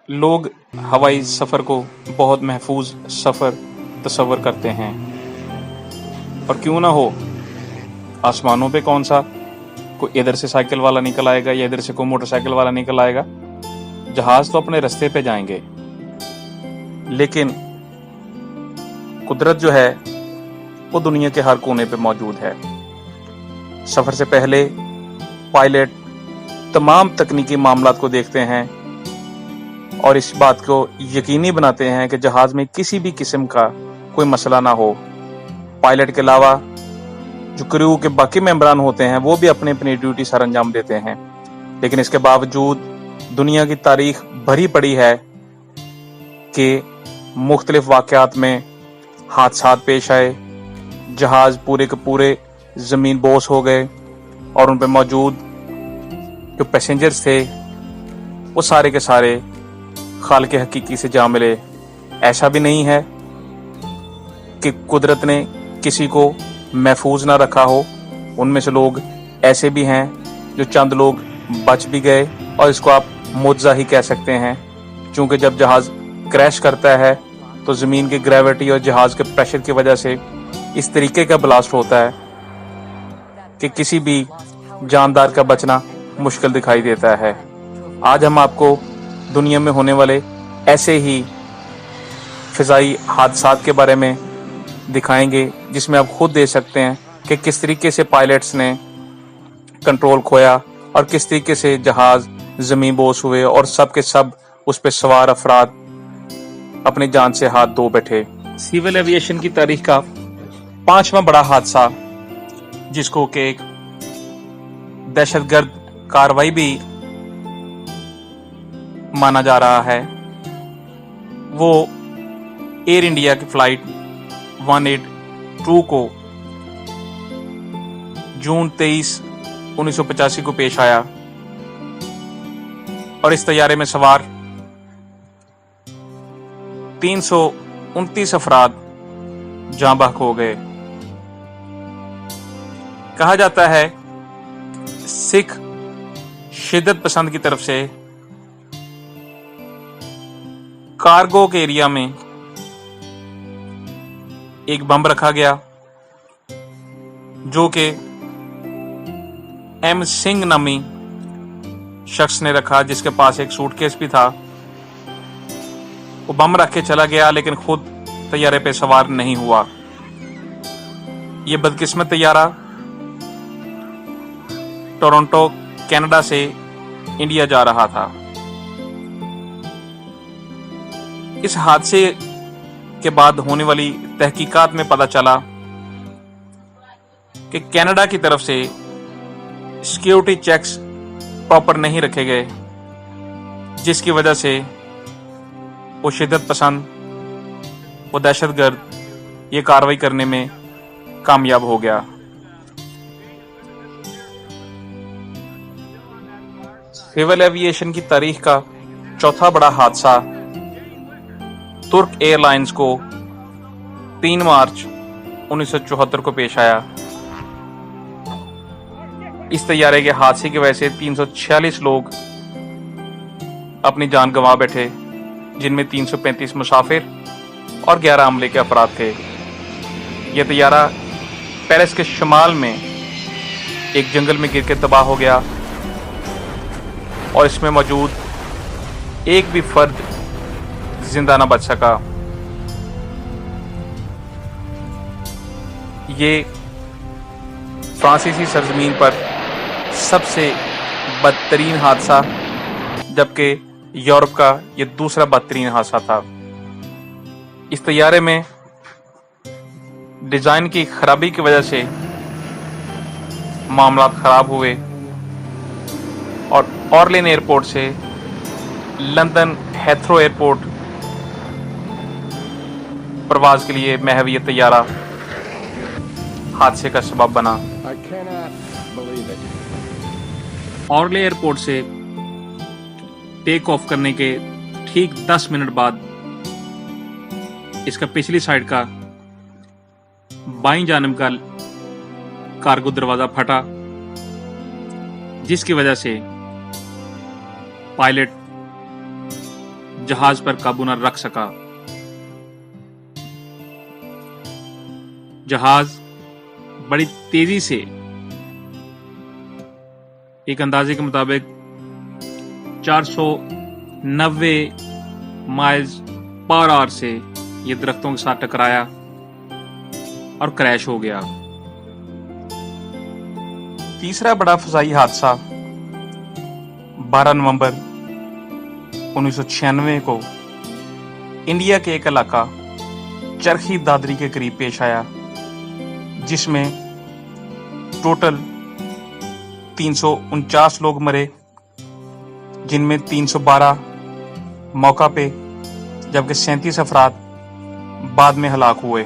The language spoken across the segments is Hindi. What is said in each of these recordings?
लोग हवाई सफ़र को बहुत महफूज सफ़र तस्वर करते हैं, और क्यों ना हो, आसमानों पे कौन सा कोई इधर से साइकिल वाला निकल आएगा या इधर से कोई मोटरसाइकिल वाला निकल आएगा। जहाज तो अपने रास्ते पे जाएंगे, लेकिन कुदरत जो है वो दुनिया के हर कोने पे मौजूद है। सफ़र से पहले पायलट तमाम तकनीकी मामलात को देखते हैं और इस बात को यकीनी बनाते हैं कि जहाज में किसी भी किस्म का कोई मसला ना हो। पायलट के अलावा जो क्रू के बाकी मेंबरान होते हैं वो भी अपनी अपनी ड्यूटी सर अंजाम देते हैं, लेकिन इसके बावजूद दुनिया की तारीख भरी पड़ी है कि मुख्तलिफ वाक़यात में हादसात पेश आए, जहाज पूरे के पूरे ज़मीन बोस हो गए और उन पर मौजूद जो पैसेंजर्स थे वो सारे के सारे खालिक हकीकी से जा मिले। ऐसा भी नहीं है कि कुदरत ने किसी को महफूज ना रखा हो। उनमें से लोग ऐसे भी हैं जो चंद लोग बच भी गए, और इसको आप मुआवजा ही कह सकते हैं, क्योंकि जब जहाज़ क्रैश करता है तो ज़मीन की ग्रेविटी और जहाज़ के प्रेशर की वजह से इस तरीके का ब्लास्ट होता है कि किसी भी जानदार का बचना मुश्किल दिखाई देता है। आज हम आपको दुनिया में होने वाले ऐसे ही फ़िज़ाई हादसात के बारे में दिखाएंगे, जिसमें आप खुद देख सकते हैं कि किस तरीके से पायलट्स ने कंट्रोल खोया और किस तरीके से जहाज़ ज़मीन बोस हुए और सब के सब उस पर सवार अफराद अपनी जान से हाथ धो बैठे। सिविल एविएशन की तारीख का 5वां बड़ा हादसा, जिसको कि एक दहशतगर्द कार्रवाई भी माना जा रहा है, वो एयर इंडिया की फ्लाइट 182 को जून 23, 1985 को पेश आया और इस तैयारे में सवार 329 अफराद जाँ बहक हो गए। कहा जाता है सिख शिद्दत पसंद की तरफ से कार्गो के एरिया में एक बम रखा गया, जो कि एम सिंह नामी शख्स ने रखा, जिसके पास एक सूटकेस भी था। वो बम रख के चला गया, लेकिन खुद तैयारे पे सवार नहीं हुआ। ये बदकिस्मत तैयारा टोरंटो कनाडा से इंडिया जा रहा था। इस हादसे के बाद होने वाली तहकीकात में पता चला कि कनाडा की तरफ से सिक्योरिटी चेक्स प्रॉपर नहीं रखे गए, जिसकी वजह से वो शिद्दत पसंद, वो दहशतगर्द ये कार्रवाई करने में कामयाब हो गया। सिविल एविएशन की तारीख का चौथा बड़ा हादसा तुर्क एयरलाइंस को 3 मार्च 1974 को पेश आया। इस तैयारे के हादसे की वजह से 346 लोग अपनी जान गंवा बैठे, जिनमें 335 मुसाफिर और 11 अमले के अफराद थे। यह तैयारा पेरिस के शुमाल में एक जंगल में गिर के तबाह हो गया और इसमें मौजूद एक भी फर्द जिंदा न बच सका। ये फ्रांसीसी सरजमीन पर सबसे बदतरीन हादसा, जबकि यूरोप का ये दूसरा बदतरीन हादसा था। इस तैयारे में डिजाइन की खराबी की वजह से मामला खराब हुए और ऑर्लिन एयरपोर्ट से लंदन हेथ्रो एयरपोर्ट प्रवास के लिए महव ये तैयारा हादसे का सबब बना। ऑर्ले एयरपोर्ट से टेक ऑफ करने के ठीक 10 मिनट बाद इसका पिछली साइड का बाईं जानिब का कार्गो दरवाजा फटा, जिसकी वजह से पायलट जहाज पर काबू न रख सका। जहाज बड़ी तेजी से, एक अंदाजे के मुताबिक 490 माइल्स पर आवर से ये दरख्तों के साथ टकराया और क्रैश हो गया। तीसरा बड़ा फजाई हादसा 12 नवंबर 1996 को इंडिया के एक इलाका चरखी दादरी के करीब पेश आया, जिसमें टोटल 349 लोग मरे, जिनमें 312 मौका पे जबकि 37 अफराद बाद में हलाक हुए।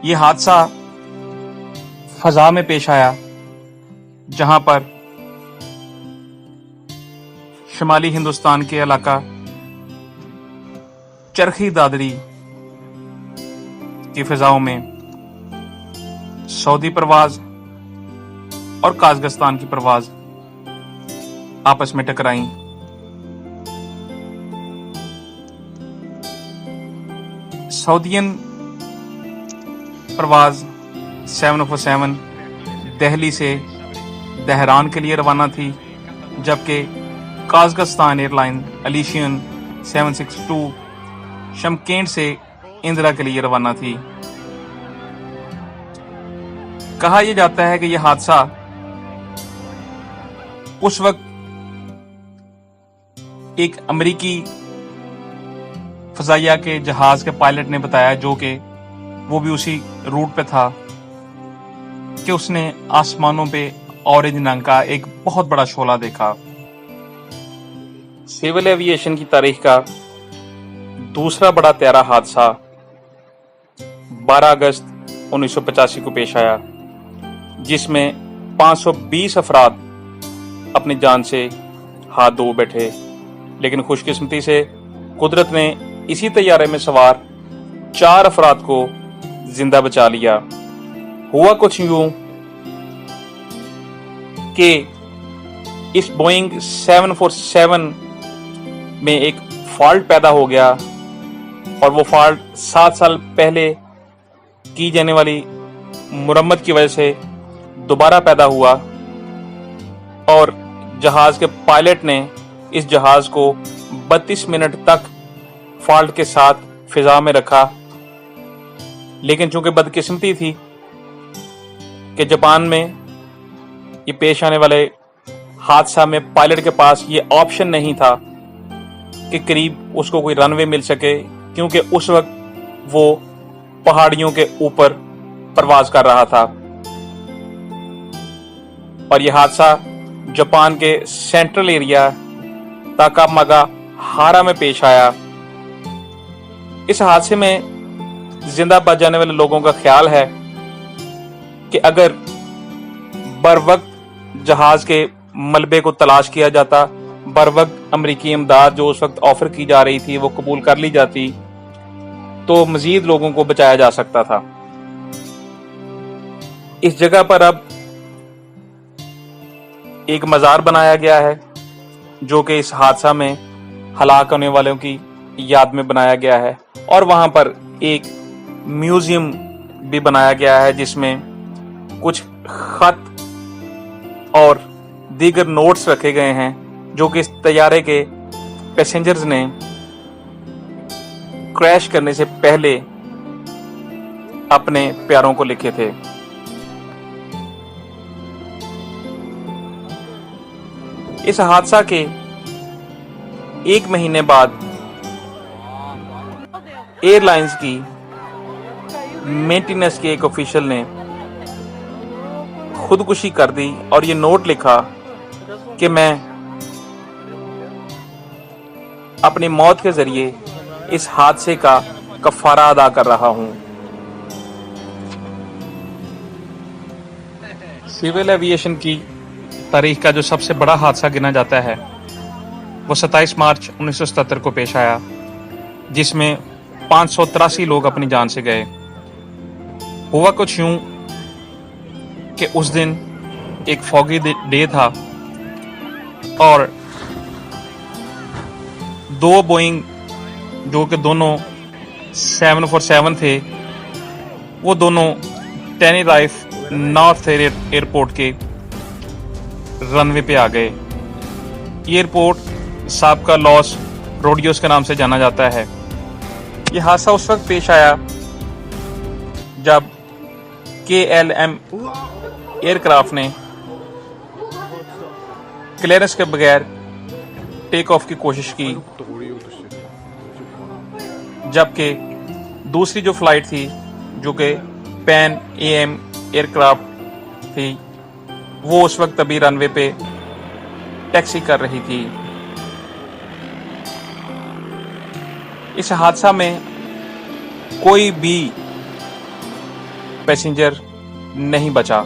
यह हादसा फजा में पेश आया, जहां पर शुमाली हिंदुस्तान के इलाका चरखी दादरी की फिजाओं में सऊदी परवाज और काजगस्तान की परवाज आपस में टकराई। सऊदीयन परवाज 747 दिल्ली से तेहरान के लिए रवाना थी, जबकि काजगस्तान एयरलाइन अलीशियन 762 शमकेंड से इंदिरा के लिए रवाना थी। कहा यह जाता है कि यह हादसा उस वक्त एक अमेरिकी फजाइया के जहाज के पायलट ने बताया, जो कि वो भी उसी रूट पे था, कि उसने आसमानों पे ऑरेंज रंग का एक बहुत बड़ा शोला देखा। सिविल एविएशन की तारीख का दूसरा बड़ा तैयारा हादसा 12 अगस्त 1985 को पेश आया, जिसमें 520 अफराद अपनी जान से हाथ धो बैठे, लेकिन खुशकिस्मती से कुदरत ने इसी तैयारे में सवार 4 अफराद को जिंदा बचा लिया। हुआ कुछ यूं कि इस बोइंग 747 में एक फॉल्ट पैदा हो गया, और वो फॉल्ट 7 साल पहले की जाने वाली मुरम्मत की वजह से दोबारा पैदा हुआ, और जहाज के पायलट ने इस जहाज को 32 मिनट तक फॉल्ट के साथ फिजा में रखा। लेकिन चूंकि बदकिस्मती थी कि जापान में ये पेश आने वाले हादसा में पायलट के पास ये ऑप्शन नहीं था कि करीब उसको कोई रनवे मिल सके, क्योंकि उस वक्त वो पहाड़ियों के ऊपर परवाज कर रहा था, और यह हादसा जापान के सेंट्रल एरिया ताकामागा हारा में पेश आया। इस हादसे में जिंदा बच जाने वाले लोगों का ख्याल है कि अगर बर वक्त जहाज के मलबे को तलाश किया जाता, बर वक्त अमरीकी इमदाद जो उस वक्त ऑफर की जा रही थी वो कबूल कर ली जाती, तो मजीद लोगों को बचाया जा सकता था। इस जगह पर अब एक मजार बनाया गया है, जो कि इस हादसा में हलाक होने वालों की याद में बनाया गया है, और वहां पर एक म्यूजियम भी बनाया गया है, जिसमें कुछ खत और दीगर नोट्स रखे गए हैं, जो कि इस तैयारे के पैसेंजर्स ने क्रैश करने से पहले अपने प्यारों को लिखे थे। इस हादसा के 1 महीने बाद एयरलाइंस की मेंटेनेंस के एक ऑफिशियल ने खुदकुशी कर दी और ये नोट लिखा कि मैं अपनी मौत के जरिए इस हादसे का कफारा अदा कर रहा हूं। सिविल एविएशन की तारीख का जो सबसे बड़ा हादसा गिना जाता है वो 27 मार्च 1977 को पेश आया, जिसमें 583 लोग अपनी जान से गए। हुआ कुछ यूं कि उस दिन एक फॉगी डे था और दो बोइंग जो कि दोनों 747 थे, वो दोनों टेनेराइफ नॉर्थ एयरपोर्ट के रनवे पे आ गए। ये एयरपोर्ट साबका लॉस रोडियोस के नाम से जाना जाता है। ये हादसा उस वक्त पेश आया जब KLM एयरक्राफ्ट ने क्लियरेंस के बगैर टेक ऑफ की कोशिश की, जबकि दूसरी जो फ्लाइट थी जो कि पैन AM एयरक्राफ्ट थी, वो उस वक्त अभी रनवे पे टैक्सी कर रही थी। इस हादसा में कोई भी पैसेंजर नहीं बचा।